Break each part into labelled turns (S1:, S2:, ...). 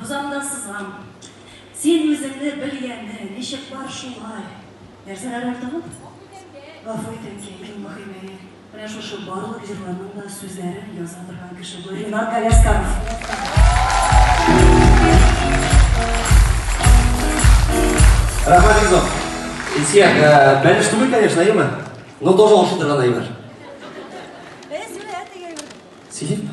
S1: Бузамда сызам. Сен өзіңді білгенді, нешік бар шулай. Нәрселер артығын? Ғафу етемке, Махимеге. Міне шошы барлық жырларының да сөздерін жаза тұрған кіші бұл Ренат Галяскаров.
S2: Рахмат Игзон. Исия, бәліш түгіл, конечно, ема. Но тоже олшы тұрған айбар. Сейіп?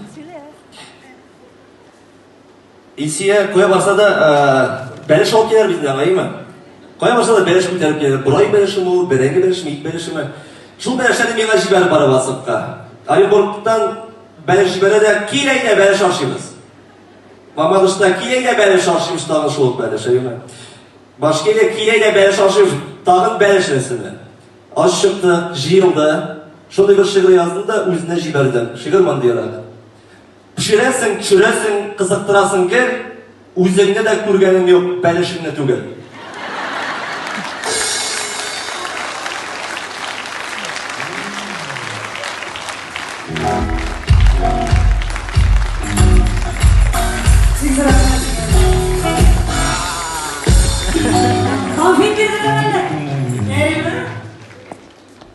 S2: Исия, қоя барса да бәліш алып келер біздің аңа, ема. Қоя барса да бәліш көтеріп келер. Бұлай бәліші мұл, бәрәңгі бәліші ме, ит бәліші ме. Шул бәліштері меңа жібәрі бары басыпқа. Оренбургтан бәліш жібәрі де кейлейде бәліш аршимыз. Мамадышта кейлейде бәліш аршимыз тағын шолып бәліш, ема. Башкеле кейлейде бәліш аршимыз тағын бәліш нәсіні. Аш шықты, жиылды. Шондай бір шиғыр яздым да өзіне жібердім. Шиғыр мандиярады. Пішіресің, түшіресің, қызықтырасың кел, өзіңді де көргенің yok, бәлішіңді түгел.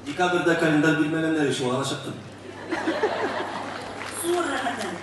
S2: Декабрьда календарь bilmeyenler işi olana çıktım.
S1: Sonra kadar.